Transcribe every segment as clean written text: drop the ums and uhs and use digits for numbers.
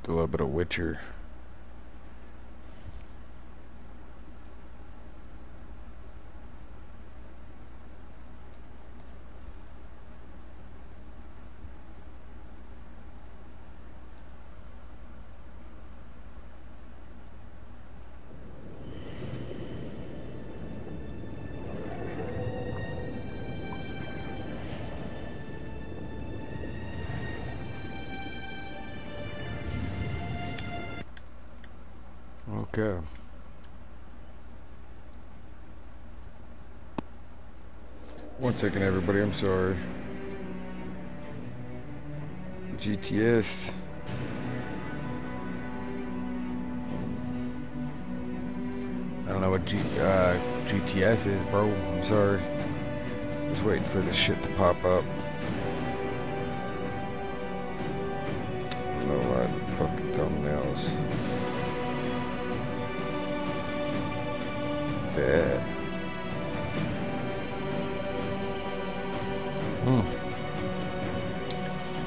Do a little bit of Witcher. Okay. One second, everybody. I'm sorry. GTS. I don't know what GTS is, bro. I'm sorry. Just waiting for this shit to pop up. I don't know why fucking thumbnails. Bad.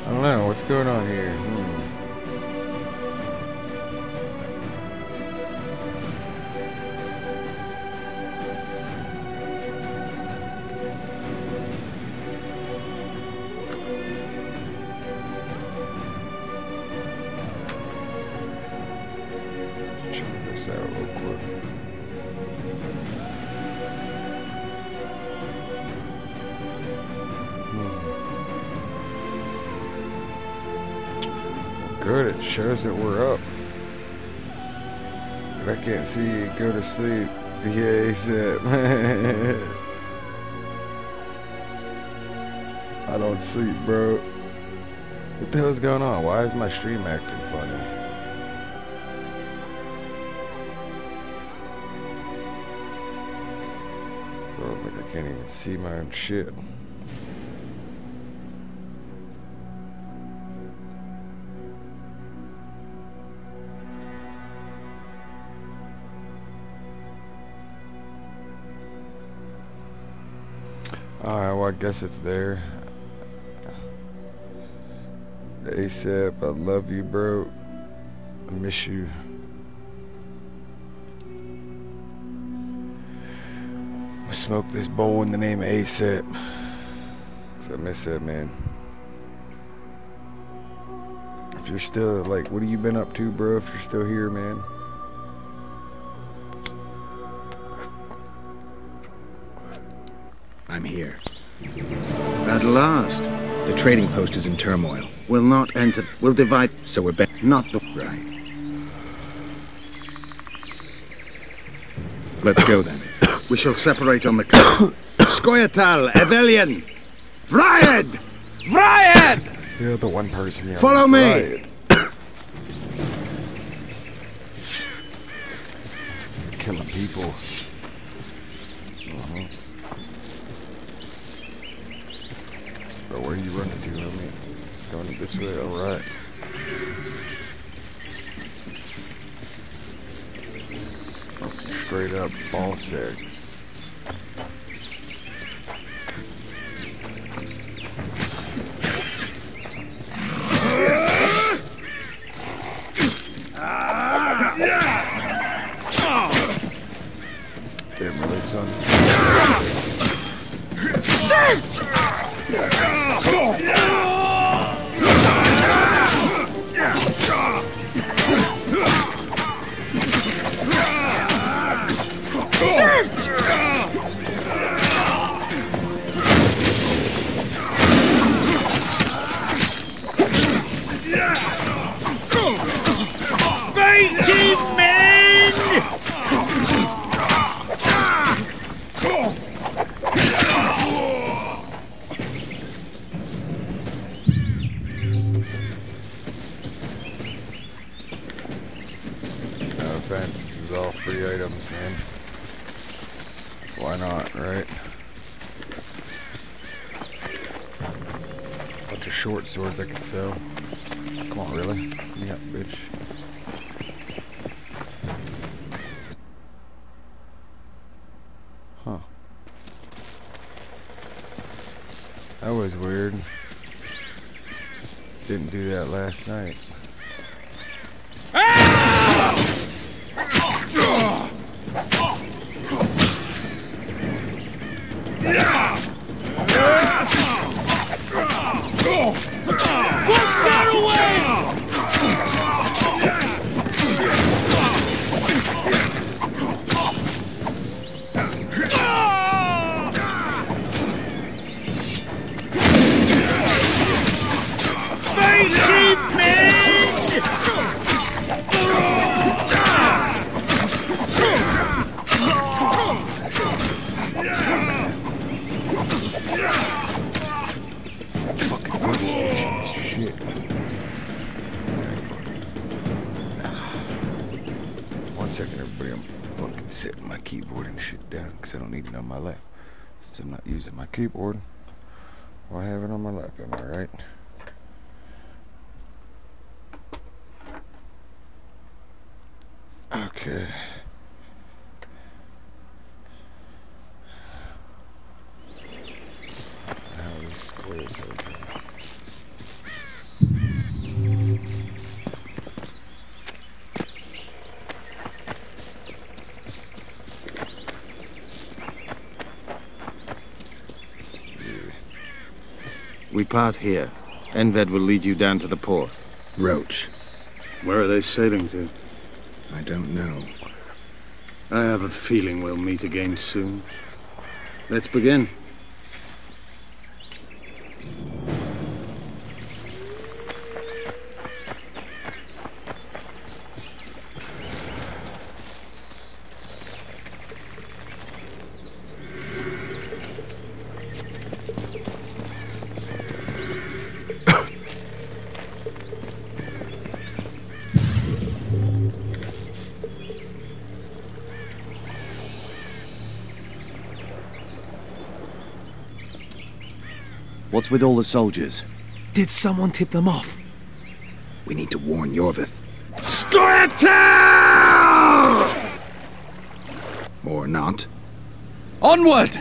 I don't know what's going on here. Check this out real quick. Good, it shows that we're up. But I can't see you go to sleep via ASAP. I don't sleep, bro. What the hell's going on? Why is my stream acting funny? Bro, like I can't even see my own shit. Alright, well I guess it's there. ASAP, I love you, bro. I miss you. I smoke this bowl in the name of ASAP. 'Cause I miss that man. If you're still, like, what have you been up to, bro? If you're still here, man. I'm here. At last. The trading post is in turmoil. We'll not enter. We'll divide. So we're back. Not the right. Let's go then. We shall separate on the coast. Skoyatal, Evelian! Vryed! Vryed! You're the one person you follow me! Killing people. But where are you running to, homie? Going this way? Alright. Straight up ball sacks. Damn, really, son? This is all free items, man. Why not, right? Bunch of short swords I can sell. Come on, really? Yeah, bitch. Huh. That was weird. Didn't do that last night. Eat me! Shit. 1 second, everybody. I'm fucking setting my keyboard and shit down because I don't need it on my lap. Since I'm not using my keyboard, why have it on my lap? Am I right? Okay. Now these squares over. We part here. Enved will lead you down to the port. Roach. Where are they sailing to? I don't know. I have a feeling we'll meet again soon. Let's begin. What's with all the soldiers? Did someone tip them off? We need to warn Yorvith. Squirtle! Or not. Onward!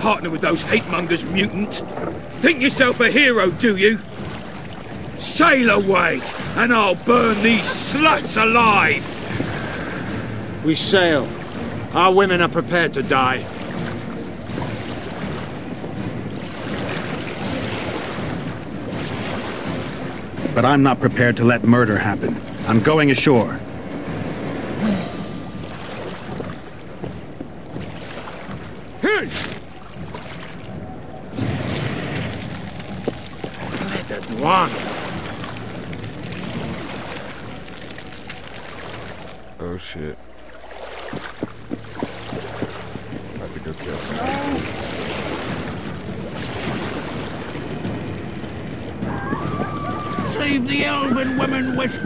partner with those hate-mongers, mutant. Think yourself a hero, do you? Sail away, and I'll burn these sluts alive! We sail. Our women are prepared to die. But I'm not prepared to let murder happen. I'm going ashore. One. Oh shit. About to go kill someone. Save the elven women with...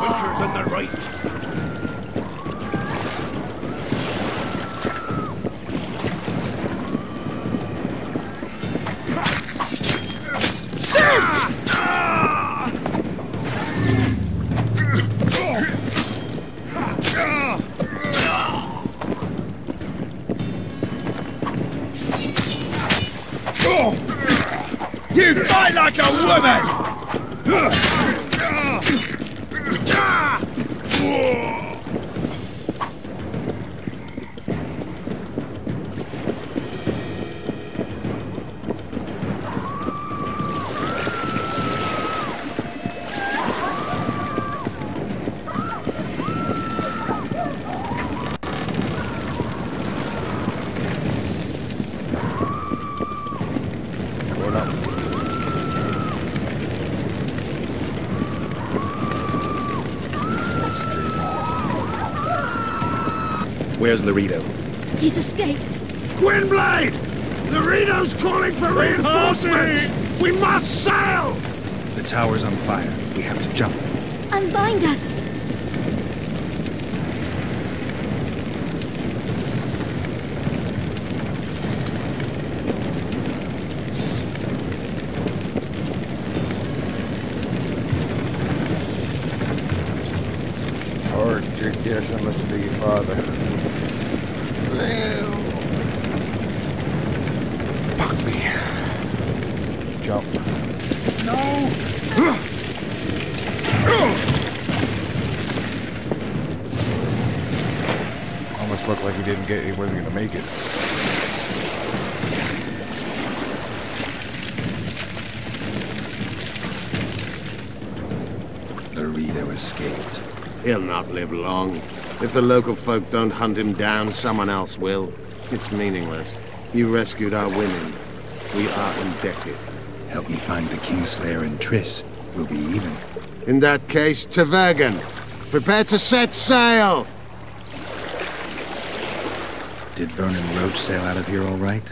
Butcher's on the right. You fight like a woman! Where's Laredo? He's escaped. Gwynblade! Laredo's calling for reinforcements! We must sail! The tower's on fire. We have to jump. Unbind us. It's hard to drink yes and listen to your father. Fuck me. Jump. Almost looked like he wasn't gonna make it. Laredo escaped. He'll not live long. If the local folk don't hunt him down, someone else will. It's meaningless. You rescued our women. We are indebted. Help me find the Kingslayer and Triss. We'll be even. In that case, Tavergan, prepare to set sail! Did Vernon Roach sail out of here all right?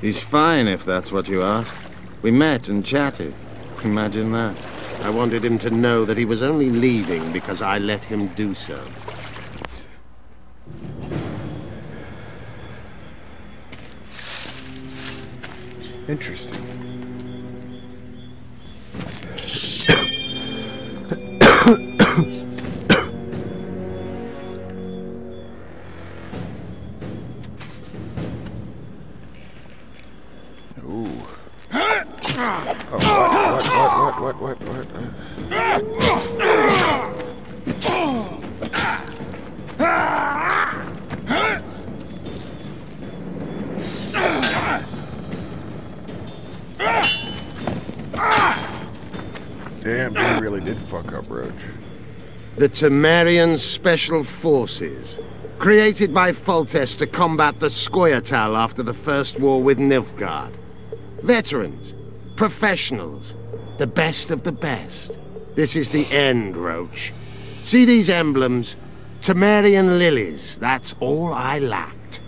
He's fine, if that's what you ask. We met and chatted. Imagine that. I wanted him to know that he was only leaving because I let him do so. Interesting. Ooh. Oh, what? Damn, he really did fuck up Roach. The Temerian Special Forces, created by Foltest to combat the Scoia'tael after the First War with Nilfgaard. Veterans, professionals, the best of the best. This is the end, Roach. See these emblems? Temerian lilies, that's all I lacked.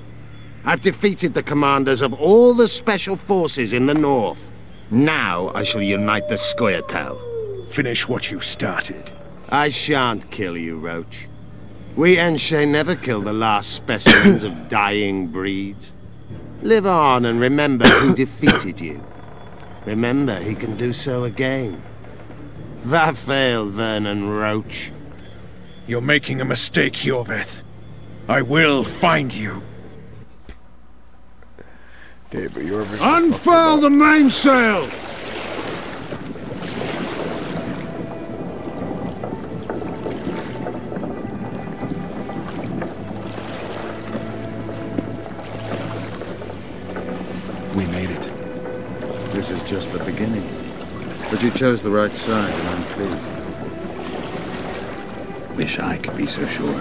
I've defeated the commanders of all the Special Forces in the north. Now I shall unite the Scoia'tael. Finish what you started. I shan't kill you, Roach. We Enshe never kill the last specimens of dying breeds. Live on and remember who defeated you. Remember he can do so again. Va fail, Vernon Roach. You're making a mistake, Hjorveth. I will find you. Okay, but you're Unfurl the mainsail! We made it. This is just the beginning. But you chose the right side, and I'm pleased. Wish I could be so sure.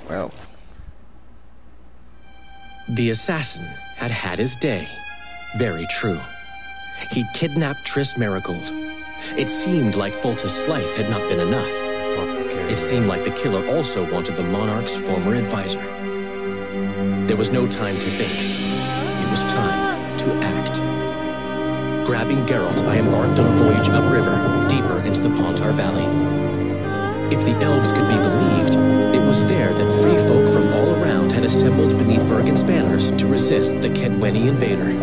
Well. The assassin had had his day. Very true. He'd kidnapped Triss Marigold. It seemed like Foltest's life had not been enough. It seemed like the killer also wanted the monarch's former advisor. There was no time to think. It was time to act. Grabbing Geralt, I embarked on a voyage upriver, deeper into the Pontar Valley. If the elves could be believed, it was there that free folk from all around had assembled beneath Vergen's banners to resist the Kedweni invader.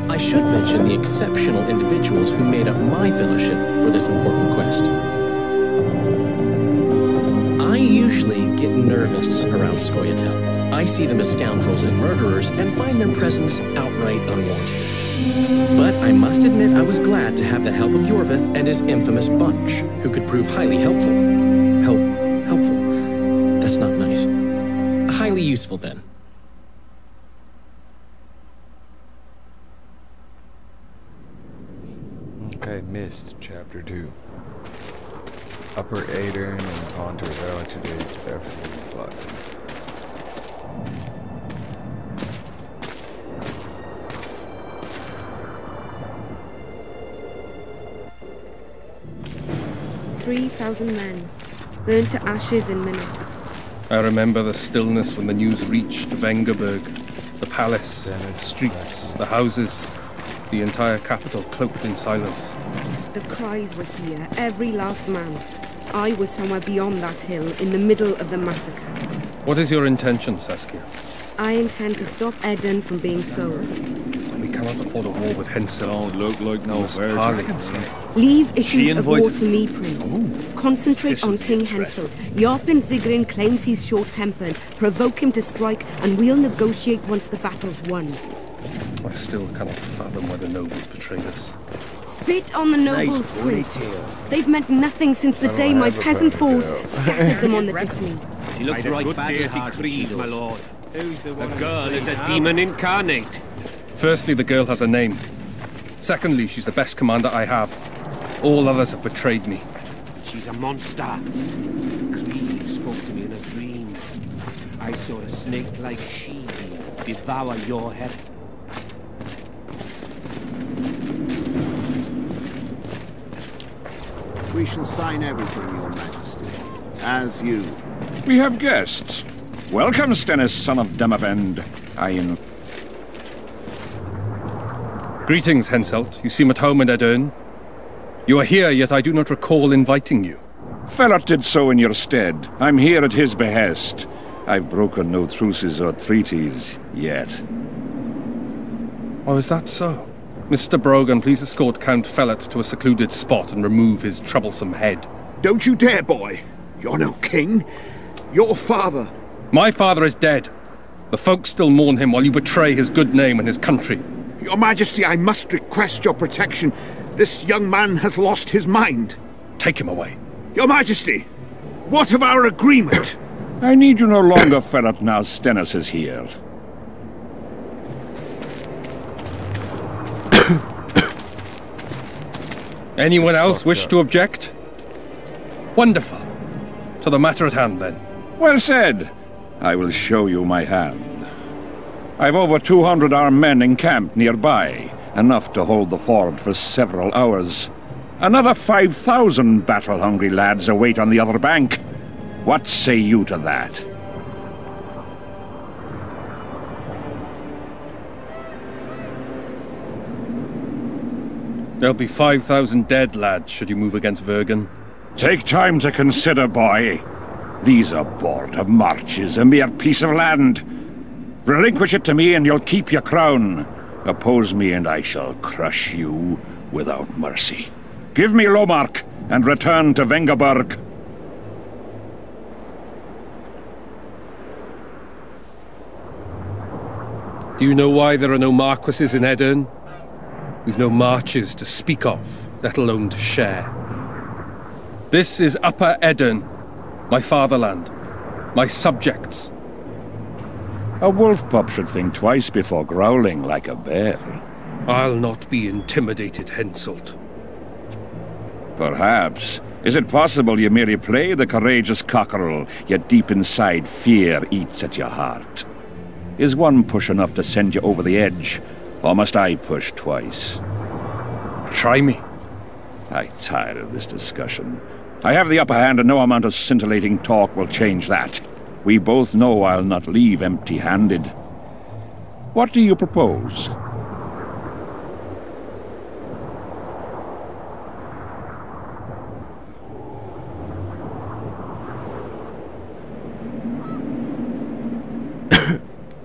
I should mention the exceptional individuals who made up my fellowship for this important quest. I usually get nervous around Scoia'tael. I see them as scoundrels and murderers and find their presence outright unwanted. But I must admit I was glad to have the help of Hjorveth and his infamous bunch, who could prove highly helpful. Helpful? That's not nice. Highly useful, then. Okay, Mist, Chapter 2. Upper Aedirn and Pontar Valley today's episode plots. "3,000 men, burned to ashes in minutes." I remember the stillness when the news reached Vengerberg, the palace, the streets, the houses, the entire capital cloaked in silence. The cries were here, every last man. I was somewhere beyond that hill, in the middle of the massacre. What is your intention, Saskia? I intend to stop Eden from being sold. We cannot afford a war with Henselt. Don't look like no parley. Leave issues of war to me, Prince. Concentrate on King Henselt. Yarpen Zigrin claims he's short-tempered. Provoke him to strike, and we'll negotiate once the battle's won. I still cannot fathom why the nobles betrayed us. Spit on the nobles, Prince. They've meant nothing since the day my peasant foes scattered them on the Dyffryn. She looks right battle-hardened, my lord. The girl is a demon incarnate. Firstly, the girl has a name. Secondly, she's the best commander I have. All others have betrayed me. She's a monster. Krieg spoke to me in a dream. I saw a snake like she devour your head. We shall sign everything, Your Majesty. As you. We have guests. Welcome, Stennis, son of Demavend. Greetings, Henselt. You seem at home in Aedirn. You are here, yet I do not recall inviting you. Felot did so in your stead. I'm here at his behest. I've broken no truces or treaties yet. Oh, is that so? Mr. Brogan, please escort Count Felot to a secluded spot and remove his troublesome head. Don't you dare, boy. You're no king. Your father. My father is dead. The folk still mourn him while you betray his good name and his country. Your Majesty, I must request your protection. This young man has lost his mind. Take him away. Your Majesty, what of our agreement? I need you no longer, Felot, now Stennis is here. Anyone else wish to object? Wonderful. To the matter at hand, then. Well said. I will show you my hand. I've over 200 armed men encamped nearby, enough to hold the ford for several hours. Another 5,000 battle-hungry lads await on the other bank. What say you to that? There'll be 5,000 dead lads should you move against Vergen. Take time to consider, boy. These are border marches, a mere piece of land. Relinquish it to me and you'll keep your crown. Oppose me and I shall crush you without mercy. Give me Lomark and return to Vengerberg. Do you know why there are no marquises in Edirn? We've no marches to speak of, let alone to share. This is Upper Edirn, my fatherland, my subjects. A wolf pup should think twice before growling like a bear. I'll not be intimidated, Henselt. Perhaps. Is it possible you merely play the courageous cockerel, yet deep inside fear eats at your heart? Is one push enough to send you over the edge, or must I push twice? Try me. I'm tired of this discussion. I have the upper hand and no amount of scintillating talk will change that. We both know I'll not leave empty-handed. What do you propose?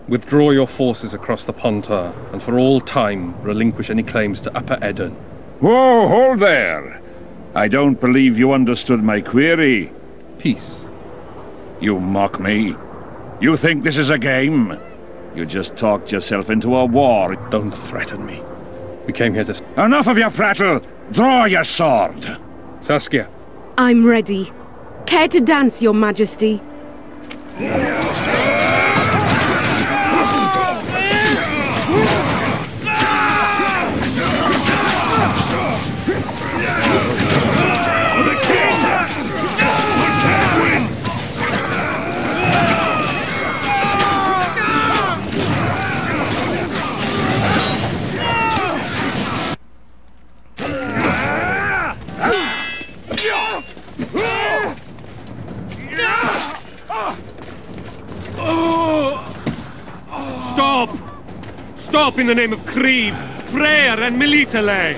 Withdraw your forces across the Pontar, and for all time, relinquish any claims to Upper Edirn. Whoa, hold there! I don't believe you understood my query. Peace. You mock me? You think this is a game? You just talked yourself into a war. Don't threaten me. We came here to... Enough of your prattle! Draw your sword! Saskia. I'm ready. Care to dance, Your Majesty? Stop! Stop in the name of Kriv, Freyr and Militale!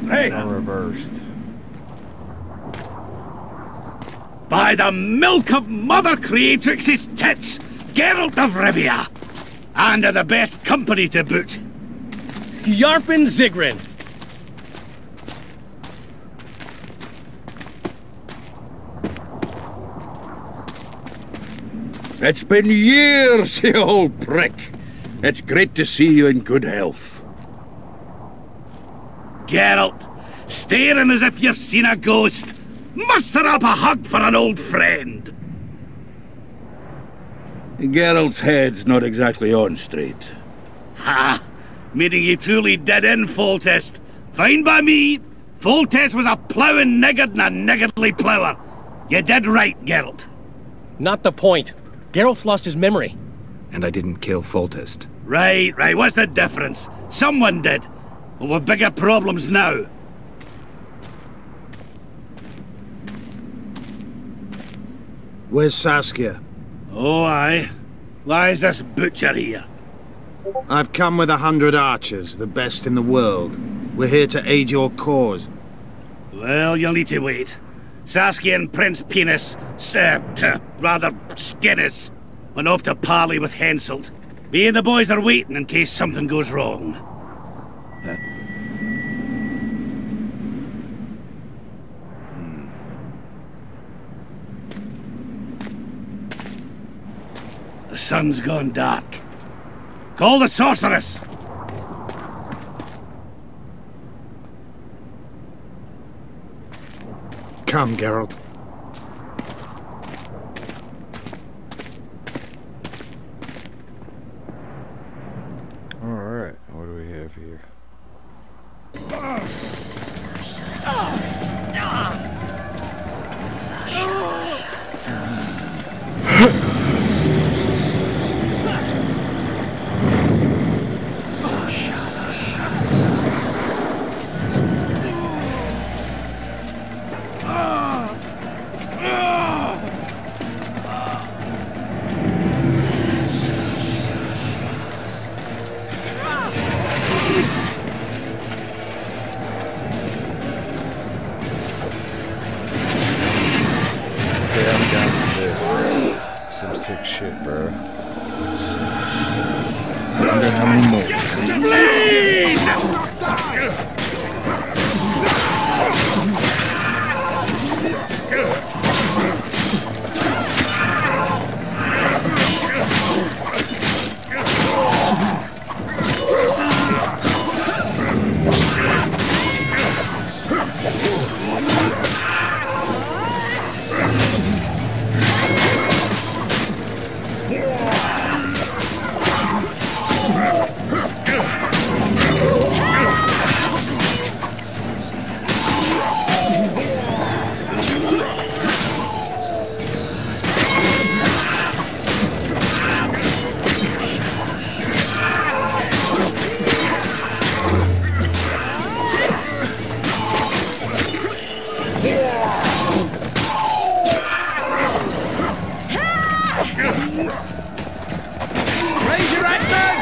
Hey! Reversed. By the milk of Mother Creatrix's tits, Geralt of Rivia! And of the best company to boot. Yarpen Zigrin! It's been years, you old prick. It's great to see you in good health. Geralt, staring as if you've seen a ghost. Muster up a hug for an old friend. Geralt's head's not exactly on straight. Ha! Meaning you truly did in Foltest. Fine by me. Foltest was a ploughing niggard and a niggardly plougher. You did right, Geralt. Not the point. Geralt's lost his memory. And I didn't kill Foltest. Right. What's the difference? Someone did. Well, we've bigger problems now. Where's Saskia? Oh, aye. Why is this butcher here? I've come with 100 archers, the best in the world. We're here to aid your cause. Well, you'll need to wait. Saskia and Prince Penis, rather Skinnis, went off to parley with Henselt. Me and the boys are waiting in case something goes wrong. sun's gone dark. Call the sorceress! Come, Geralt. Alright, what do we have here? Sick shit, bro. Wonder how many more. Raise your right man!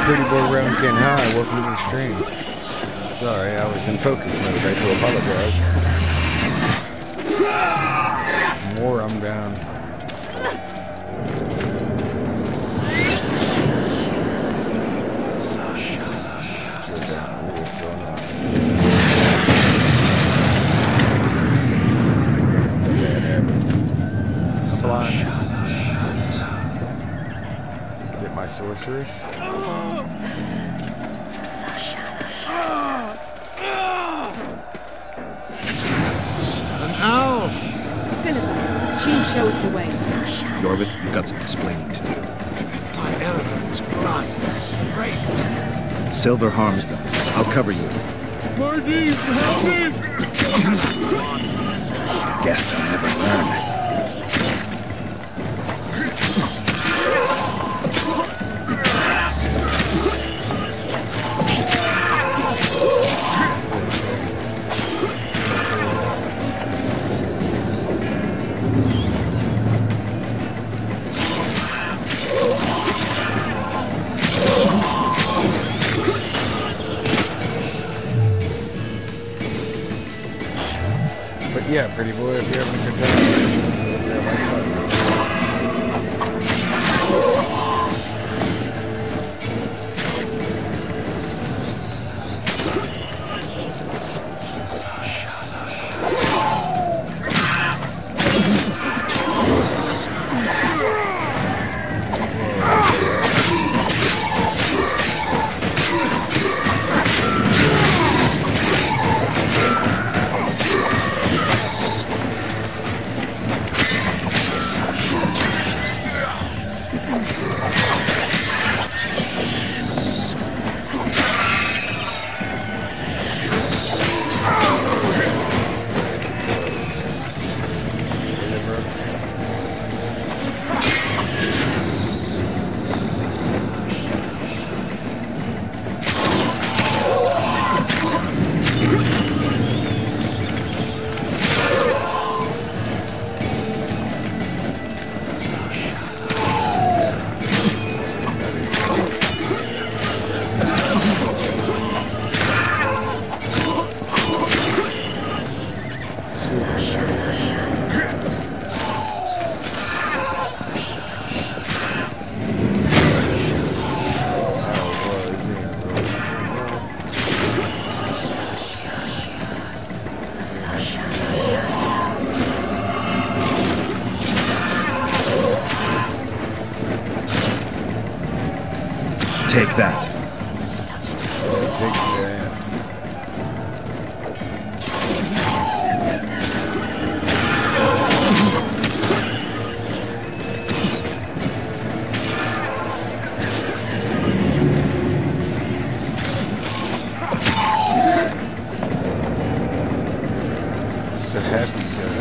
Pretty boy round getting high, welcome to the stream. Sorry, I was in focus mode, I do apologize. More, I'm down. Is it my sorceress? Oh! Philippa, she'll show us the way. Jorvik, you've got some explaining to do. My elephant's blood. Great. Silver harms them. I'll cover you. My knees, help me! Guess they'll never learn. But yeah, pretty boy, if you're having a good time, Take that. Take that. It's a happy guy.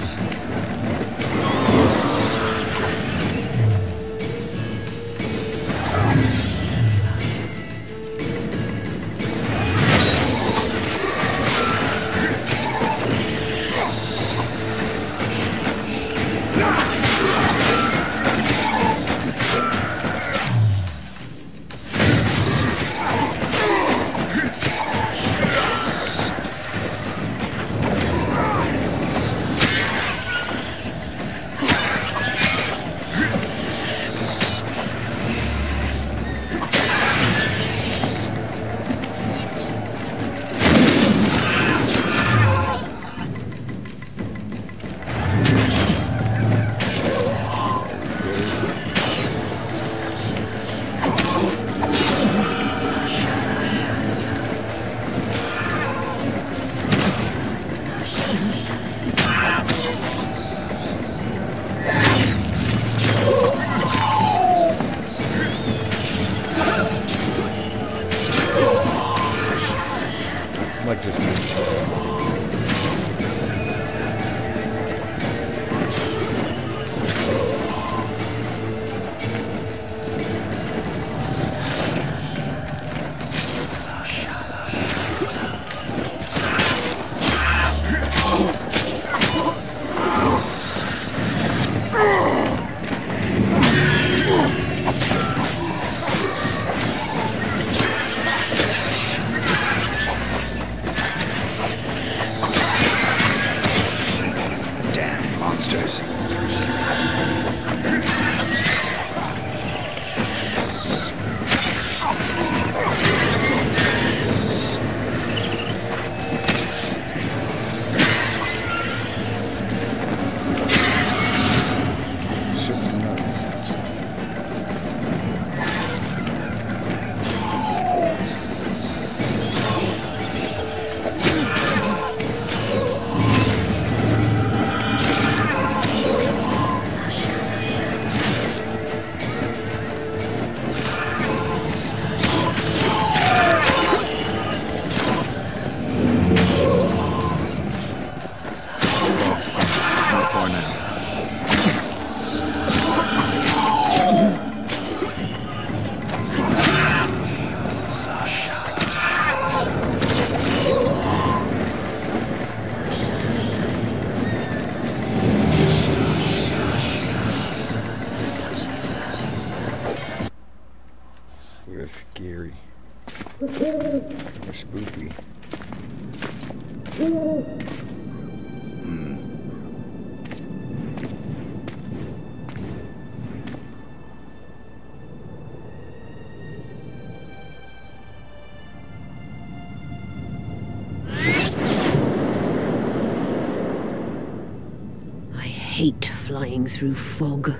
That's scary. Or spooky. I hate flying through fog.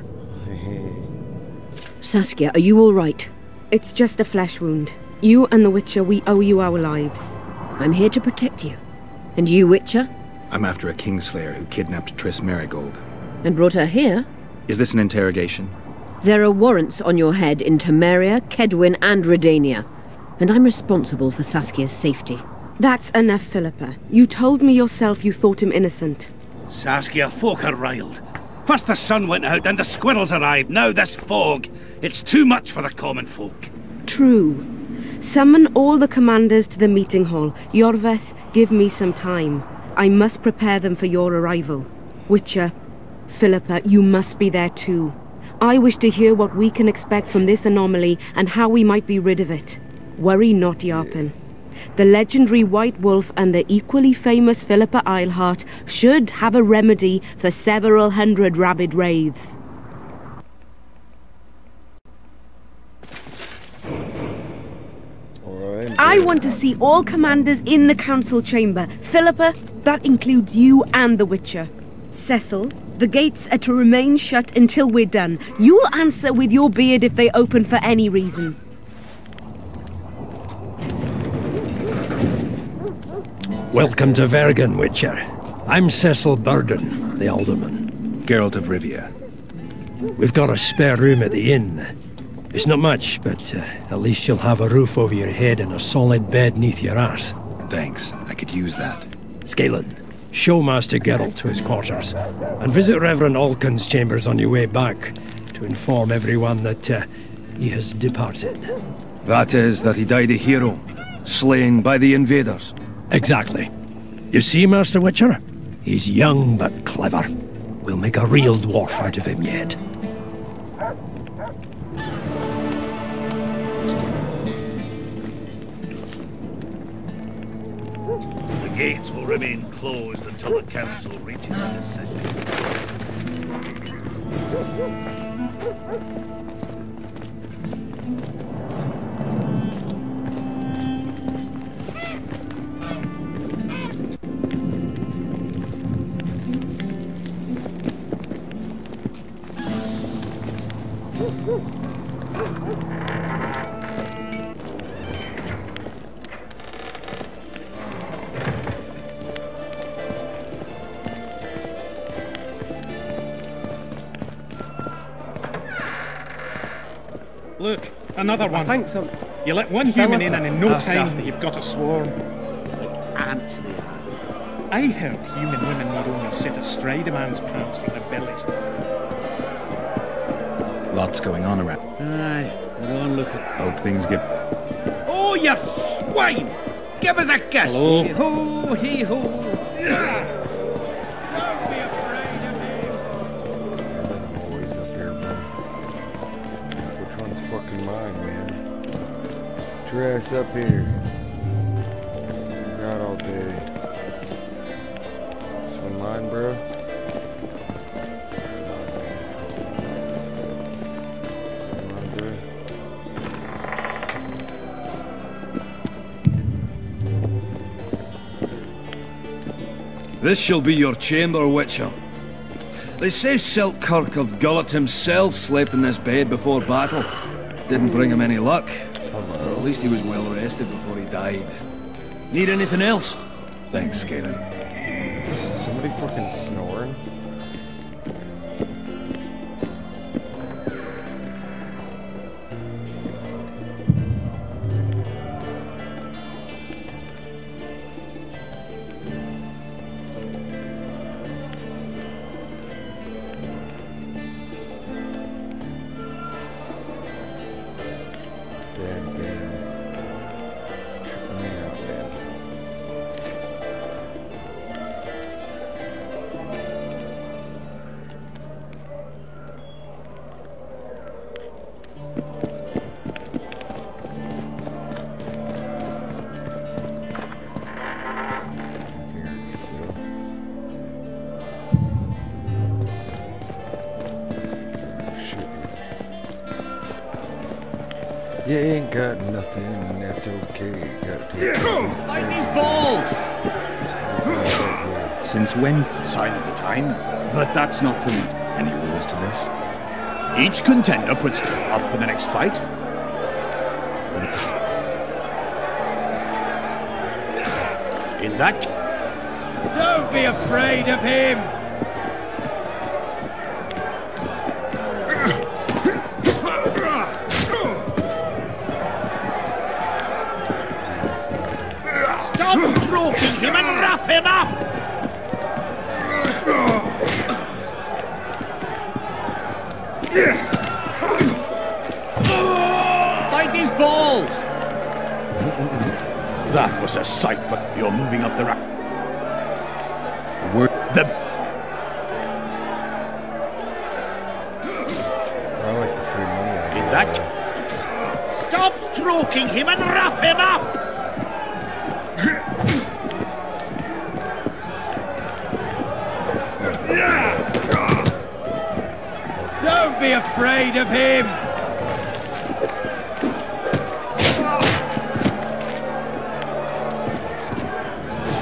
Saskia, are you all right? It's just a flesh wound. You and the Witcher, we owe you our lives. I'm here to protect you. And you, Witcher? I'm after a Kingslayer who kidnapped Triss Marigold. And brought her here? Is this an interrogation? There are warrants on your head in Temeria, Kedwin, and Redania. And I'm responsible for Saskia's safety. That's enough, Philippa. You told me yourself you thought him innocent. Saskia, folk are riled. First the sun went out, then the squirrels arrived, now this fog. It's too much for the common folk. True. Summon all the commanders to the meeting hall. Yorveth, give me some time. I must prepare them for your arrival. Witcher, Philippa, you must be there too. I wish to hear what we can expect from this anomaly and how we might be rid of it. Worry not, Yarpen. The legendary White Wolf and the equally famous Philippa Eilhart should have a remedy for several hundred rabid wraiths. I want to see all commanders in the council chamber. Philippa, that includes you and the Witcher. Cecil, the gates are to remain shut until we're done. You'll answer with your beard if they open for any reason. Welcome to Vergen, Witcher. I'm Cecil Burden, the alderman. Geralt of Rivia. We've got a spare room at the inn. It's not much, but at least you'll have a roof over your head and a solid bed neath your arse. Thanks, I could use that. Scalen, show Master Geralt to his quarters, and visit Reverend Alkin's chambers on your way back, to inform everyone that he has departed. That is, that he died a hero, slain by the invaders. Exactly. You see, Master Witcher? He's young but clever. We'll make a real dwarf out of him yet. The gates will remain closed until the council reaches a decision. Look, another one. I think some... You let one human in and in no time you've got a swarm. Like ants they are. I heard human women need only sit astride a man's pants for their bellies. Lots going on around. Aye, go on look at... Hope things get... Oh, you swine! Give us a kiss! Hello? Hee-ho, hee-ho! Dress up here. Got all day. This one mine, bro. This one mine, bro. This shall be your chamber, Witcher. They say Selkirk of Gullet himself slept in this bed before battle. Didn't bring him any luck. At least he was well rested before he died. Need anything else? Thanks, Scalen. Somebody fucking snoring? You ain't got nothing, and that's okay. Got to Like these balls! Since when? Sign of the time, but that's not for me. Any rules to this? Each contender puts up for the next fight. In that... Don't be afraid of him! Stop stroking him and rough him up! Bite his balls! That was a sight for... You're moving up the ramp. I like the free money idea. In that... Stop stroking him and rough him up! Don't be afraid of him!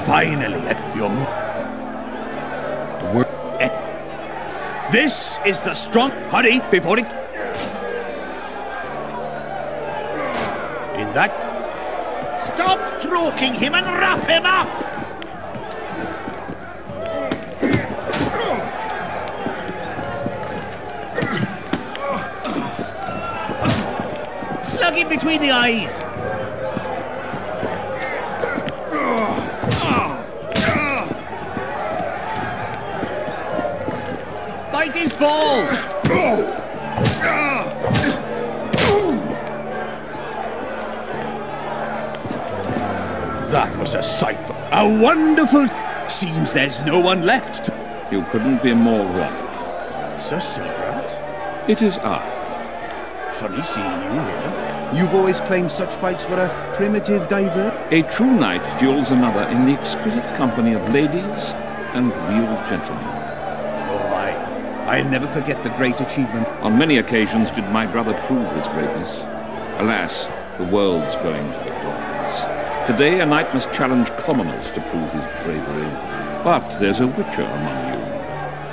Finally, you're moving. This is the strong... Hurry, before it... In that... Stop stroking him and rough him up! between the eyes! Bite his balls! That was a sight for... A wonderful... Seems there's no one left to... You couldn't be more wrong. Sir Silgrat? It is I. Funny seeing you here. You've always claimed such fights were a primitive diver. A true knight duels another in the exquisite company of ladies and real gentlemen. Oh, I'll never forget the great achievement. On many occasions did my brother prove his greatness. Alas, the world's going to the dogs. Today a knight must challenge commoners to prove his bravery. But there's a witcher among you.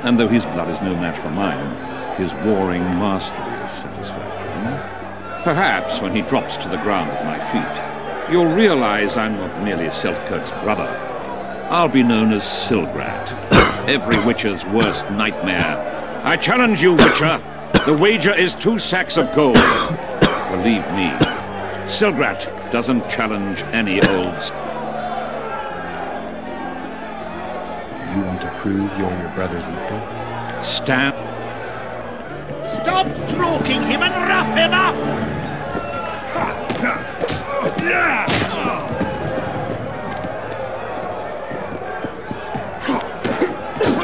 And though his blood is no match for mine, his warring mastery is satisfactory. Perhaps when he drops to the ground at my feet, you'll realize I'm not merely Seltkirk's brother. I'll be known as Silgrat, every witcher's worst nightmare. I challenge you, witcher. The wager is 2 sacks of gold. Believe me, Silgrat doesn't challenge any old... You want to prove you're your brother's equal? Stand... Stop stroking him and rough him up!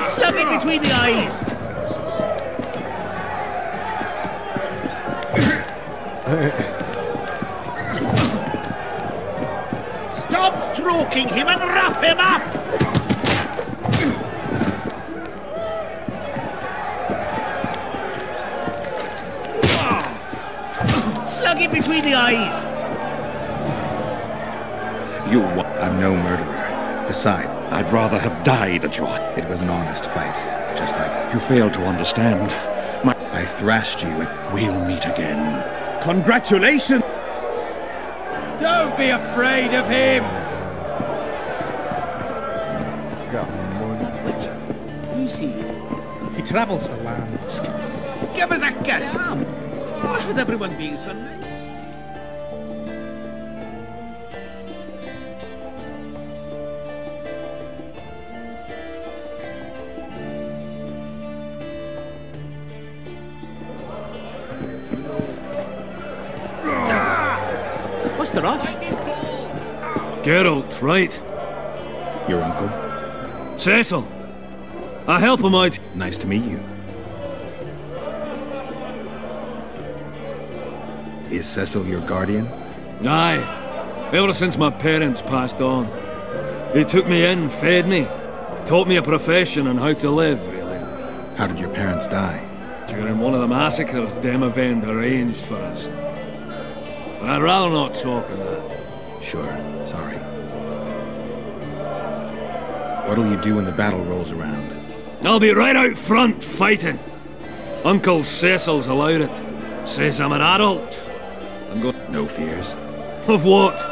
Slug it between the eyes! Stop stroking him and rough him up! Slug it between the eyes! I'm no murderer. Besides, I'd rather have died at your... It was an honest fight, just like... You fail to understand. I thrashed you and... We'll meet again. Congratulations! Don't be afraid of him! Got money. Who's he? He travels the lands. Give us a kiss! What's with everyone being so nice? What's the rush? Geralt, right? Your uncle? Cecil! I help him out. Nice to meet you. Is Cecil your guardian? Aye. Ever since my parents passed on. He took me in, fed me, taught me a profession and how to live, really. How did your parents die? During one of the massacres Demavend arranged for us. But I'd rather not talk of that. Sure, sorry. What'll you do when the battle rolls around? I'll be right out front, fighting. Uncle Cecil's allowed it. Says I'm an adult. I'm going... No fears? Of what?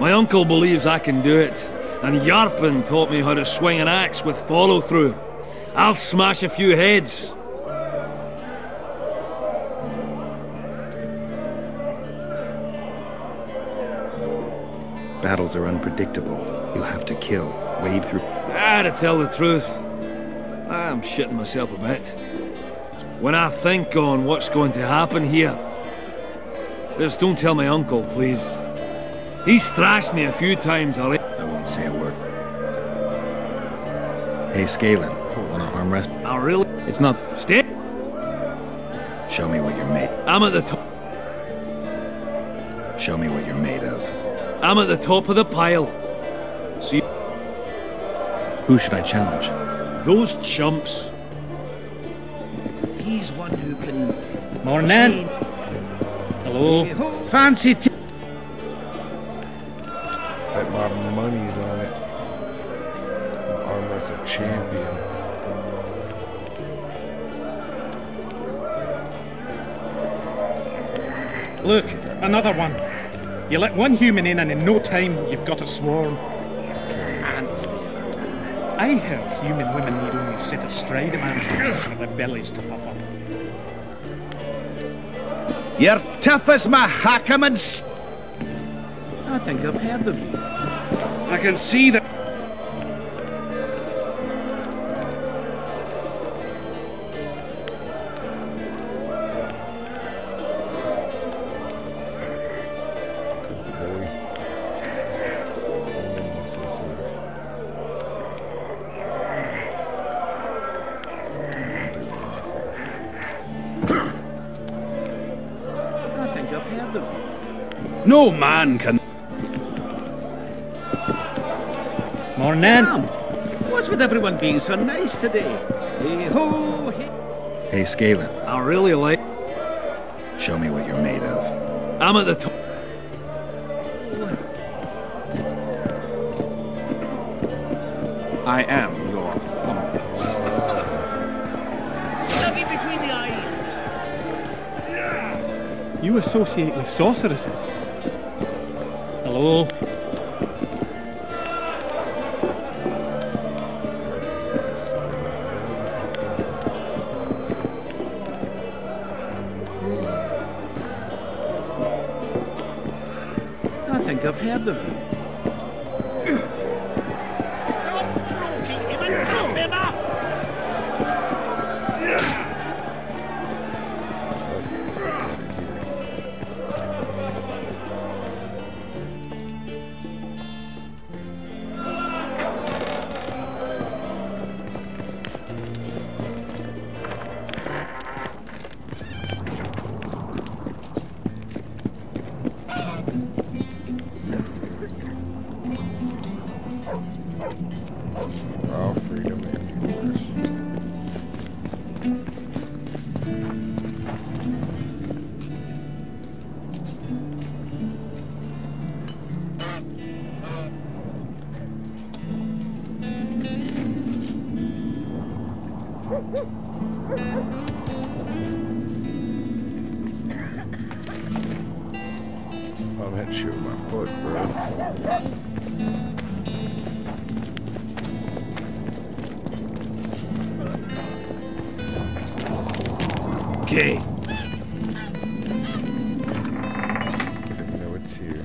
My uncle believes I can do it. And Yarpen taught me how to swing an axe with follow-through. I'll smash a few heads. Battles are unpredictable. You'll have to kill, wade through... To tell the truth, I'm shitting myself a bit. When I think on what's going to happen here, just don't tell my uncle, please. He's thrashed me a few times already. I won't say a word. Hey, Scalen, wanna arm wrestle? I really... It's not... Stay... Show me what you're made. I'm at the top... Show me what you're made of. I'm at the top of the pile. See... Who should I challenge? Those chumps. He's one who can... Morning. Hello. Fancy Bet my money's on it. My arm wrestle champion. Look, another one. You let one human in and in no time you've got a swarm. I heard human women need only sit astride a man's backs for their bellies to puff up. You're tough as my hackamans. I think I've heard of you. I can see that. No man can. Morning. What's with everyone being so nice today? Hey ho! Hey, Scalen. I really like. Show me what you're made of. I'm at the top. I am your Stuck in between the eyes. You associate with sorceresses? Hello? I think I've heard of you. I'm head shooting my foot, bro. Okay. Didn't know it's here.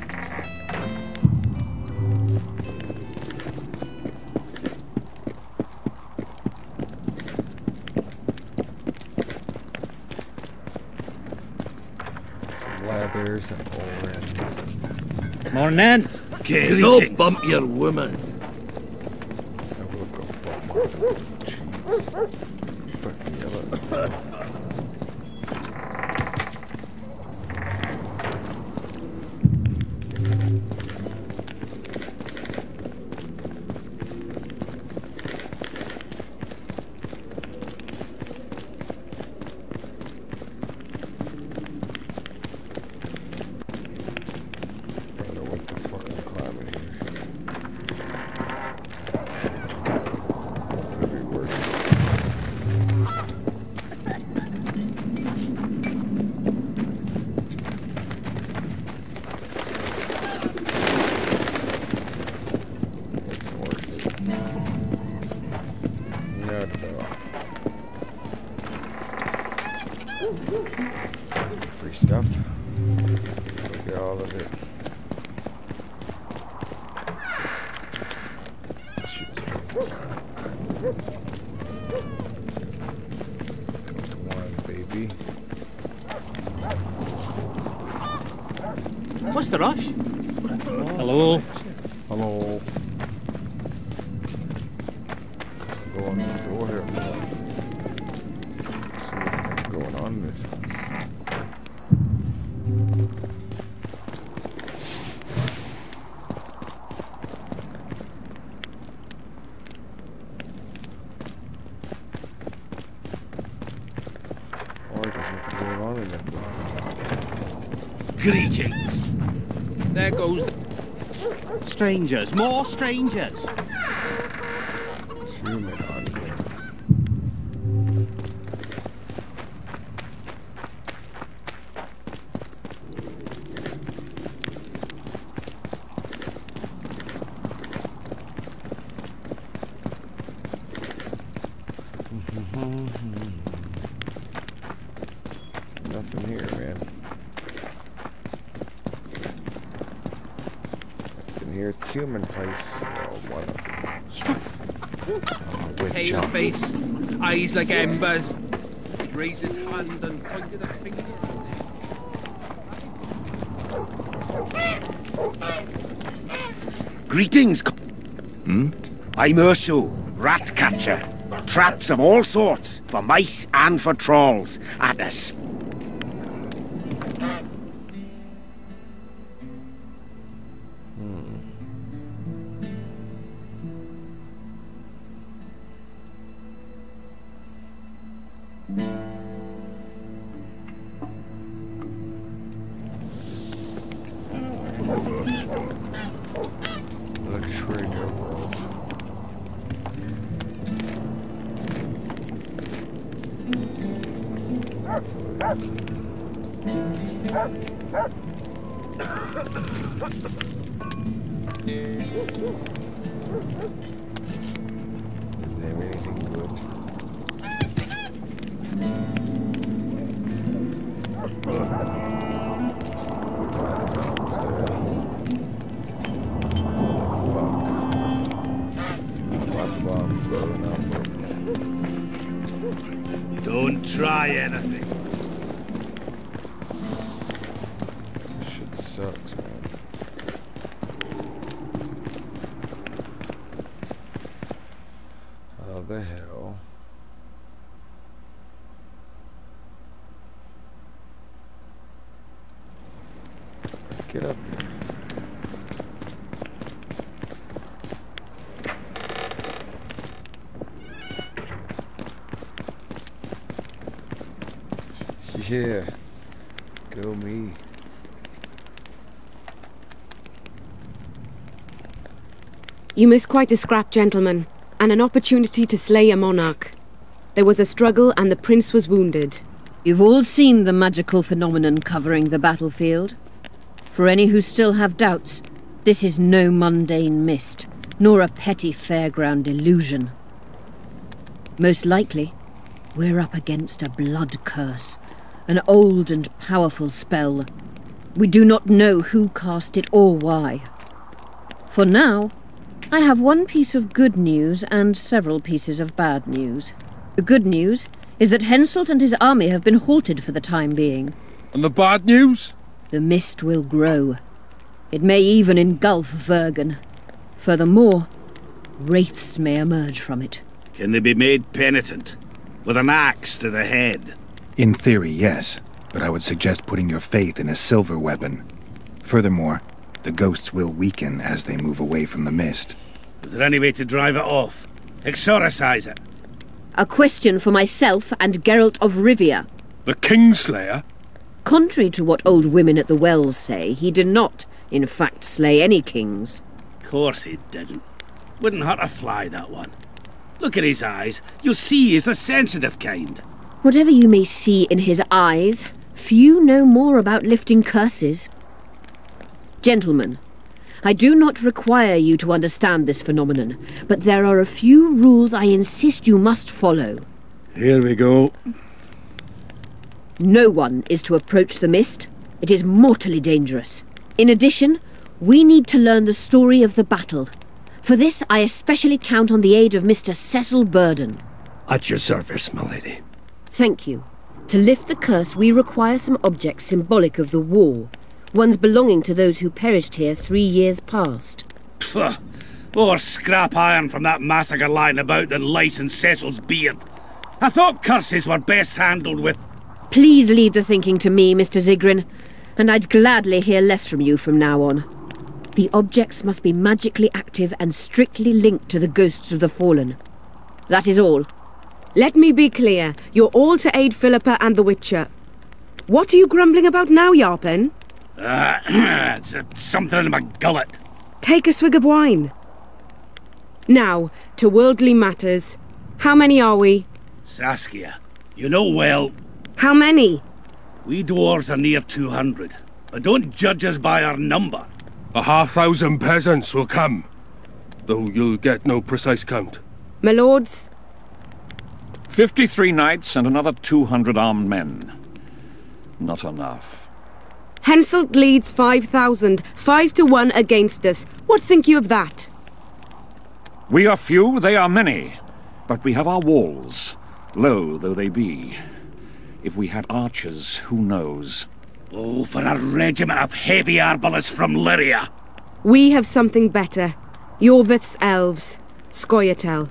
Some leather, some orange. Morning. Okay. Don't bump your woman. I will go bump my cheese. Fucking yellow. Free stuff. Look at all of it. Shoot. 21, baby. What's the rush? Hello? Hello. Go on the door here. See what's going on in this house. Greetings. There goes the... Strangers, more strangers. Human hunter. Nothing here, man. human place. Or one of them. Pale face, eyes like embers. He'd raise his hand and pointed a finger. Greetings. I'm Urso, rat catcher. Traps of all sorts, for mice and for trolls, at a Don't try anything. This shit sucks, man. How the hell? Get up here. Yeah, go me. You missed quite a scrap, gentlemen, and an opportunity to slay a monarch. There was a struggle and the prince was wounded. You've all seen the magical phenomenon covering the battlefield. For any who still have doubts, this is no mundane mist, nor a petty fairground illusion. Most likely, we're up against a blood curse. An old and powerful spell. We do not know who cast it or why. For now, I have one piece of good news and several pieces of bad news. The good news is that Henselt and his army have been halted for the time being. And the bad news? The mist will grow. It may even engulf Vergen. Furthermore, wraiths may emerge from it. Can they be made penitent? With an axe to the head? In theory, yes, but I would suggest putting your faith in a silver weapon. Furthermore, the ghosts will weaken as they move away from the mist. Is there any way to drive it off? Exorcise it? A question for myself and Geralt of Rivia. The Kingslayer? Contrary to what old women at the wells say, he did not, in fact, slay any kings. Of course he didn't. Wouldn't hurt a fly, that one. Look at his eyes. You'll see he's the sensitive kind. Whatever you may see in his eyes, few know more about lifting curses. Gentlemen, I do not require you to understand this phenomenon, but there are a few rules I insist you must follow. Here we go. No one is to approach the mist. It is mortally dangerous. In addition, we need to learn the story of the battle. For this, I especially count on the aid of Mr. Cecil Burden. At your service, my lady. Thank you. To lift the curse, we require some objects symbolic of the war. Ones belonging to those who perished here 3 years past. Pfft. More scrap iron from that massacre lying about than lice in Cecil's beard. I thought curses were best handled with... Please leave the thinking to me, Mr. Zigrin, and I'd gladly hear less from you from now on. The objects must be magically active and strictly linked to the ghosts of the fallen. That is all. Let me be clear. You're all to aid Philippa and the Witcher. What are you grumbling about now, Yarpen? It's something in my gullet. Take a swig of wine. Now, to worldly matters. How many are we? Saskia, you know well. How many? We dwarves are near 200. But don't judge us by our number. 1,000 peasants will come, though you'll get no precise count. My lords? 53 knights and another 200 armed men. Not enough. Henselt leads 5,000, 5-1 against us. What think you of that? We are few, they are many. But we have our walls, low though they be. If we had archers, who knows? Oh, for a regiment of heavy arbalists from Lyria! We have something better. Yorvith's elves. Scoia'tael.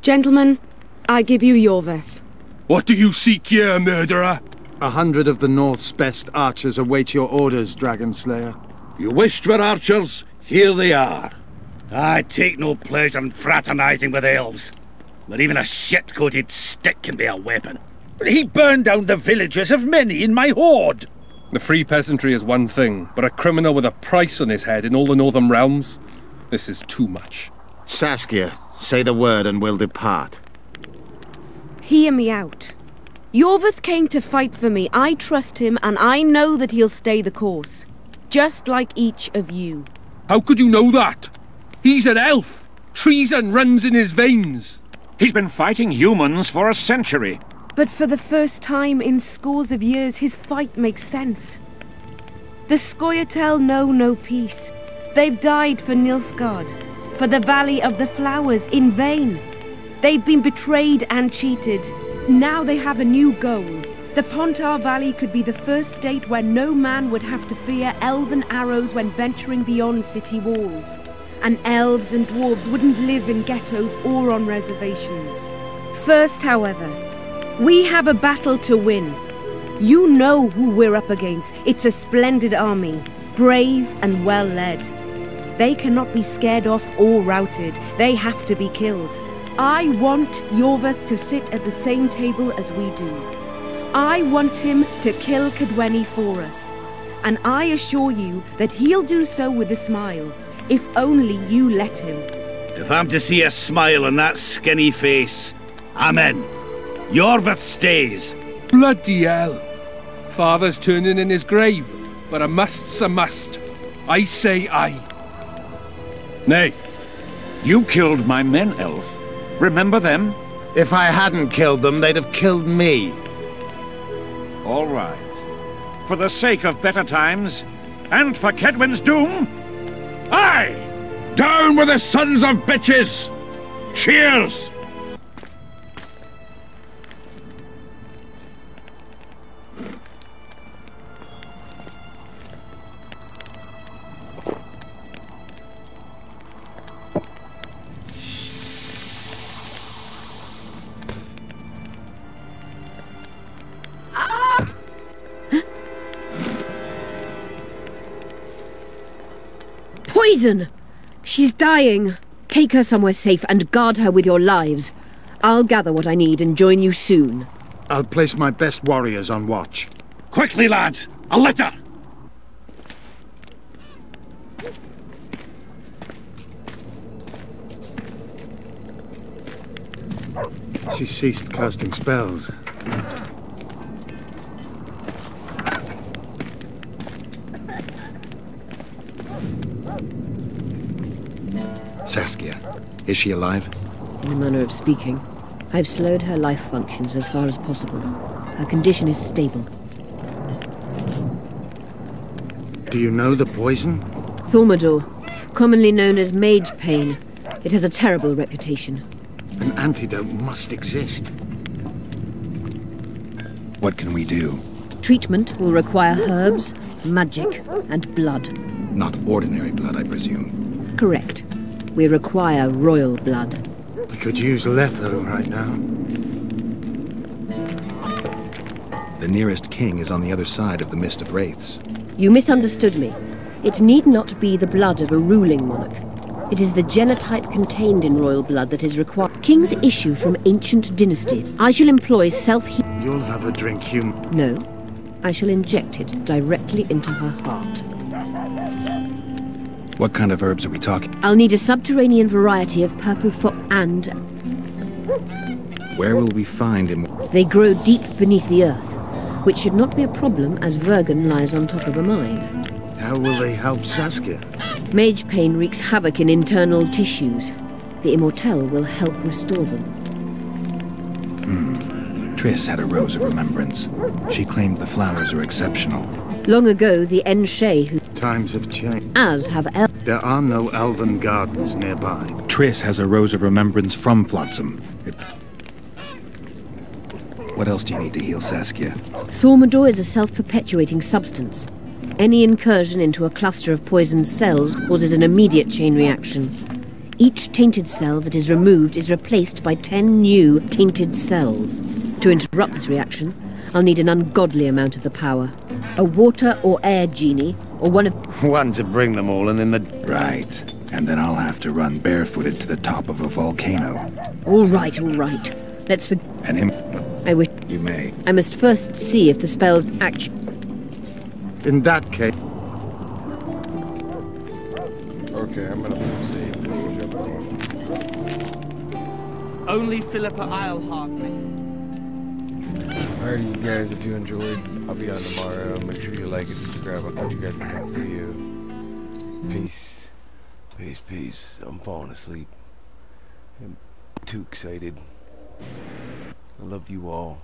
Gentlemen, I give you Yorvith. What do you seek here, murderer? 100 of the North's best archers await your orders, Dragon Slayer. You wished for archers? Here they are. I take no pleasure in fraternizing with elves. But even a shit-coated stick can be a weapon. He burned down the villages of many in my horde. The free peasantry is one thing, but a criminal with a price on his head in all the Northern realms? This is too much. Saskia, say the word and we'll depart. Hear me out. Yorvith came to fight for me. I trust him, and I know that he'll stay the course. Just like each of you. How could you know that? He's an elf. Treason runs in his veins. He's been fighting humans for a century. But for the first time in scores of years, his fight makes sense. The Scoia'tael know no peace. They've died for Nilfgaard, for the Valley of the Flowers, in vain. They've been betrayed and cheated. Now they have a new goal. The Pontar Valley could be the first state where no man would have to fear elven arrows when venturing beyond city walls. And elves and dwarves wouldn't live in ghettos or on reservations. First, however, we have a battle to win. You know who we're up against. It's a splendid army, brave and well led. They cannot be scared off or routed. They have to be killed. I want Yorvith to sit at the same table as we do. I want him to kill Cadweni for us. And I assure you that he'll do so with a smile, if only you let him. If I'm to see a smile on that skinny face, I'm in. Yorvith stays. Bloody hell. Father's turning in his grave, but a must's a must. I say aye. Nay. You killed my men, elf. Remember them? If I hadn't killed them, they'd have killed me. All right. For the sake of better times, and for Kedwen's doom, aye! Down with the sons of bitches! Cheers! Poison! She's dying. Take her somewhere safe and guard her with your lives. I'll gather what I need and join you soon. I'll place my best warriors on watch. Quickly, lads! A litter! She ceased casting spells. Saskia, is she alive? In a manner of speaking. I've slowed her life functions as far as possible. Her condition is stable. Do you know the poison? Thaumadour, commonly known as mage pain. It has a terrible reputation. An antidote must exist. What can we do? Treatment will require herbs, magic, and blood. Not ordinary blood, I presume. Correct. We require royal blood. We could use Letho right now. The nearest king is on the other side of the Mist of Wraiths. You misunderstood me. It need not be the blood of a ruling monarch. It is the genotype contained in royal blood that is required. Kings issue from ancient dynasty. I shall employ self-heal. You'll have a drink, human. No. I shall inject it directly into her heart. What kind of herbs are we talking? I'll need a subterranean variety of purple and... Where will we find him? They grow deep beneath the earth, which should not be a problem as Vergen lies on top of a mine. How will they help Saskia? Mage pain wreaks havoc in internal tissues. The Immortelle will help restore them. Triss had a rose of remembrance. She claimed the flowers are exceptional. Long ago, the Enshe who... Times have changed. As have There are no elven gardens nearby. Triss has a rose of remembrance from Flotsam. What else do you need to heal Saskia? Thaumadour is a self-perpetuating substance. Any incursion into a cluster of poisoned cells causes an immediate chain reaction. Each tainted cell that is removed is replaced by 10 new tainted cells. To interrupt this reaction, I'll need an ungodly amount of the power. A water or air genie, or one of... One to bring them all, and then the... Right. And then I'll have to run barefooted to the top of a volcano. All right, all right. Let's forget... And him... I wish... You may. I must first see if the spells actually... In that case... Okay, I'm gonna save this and jump on. Only Philippa Eilhart. Alright, you guys, if you enjoyed, I'll be on tomorrow. Make sure you like and subscribe. I'll catch you guys in the next video. Peace. Peace, peace. I'm falling asleep. I'm too excited. I love you all.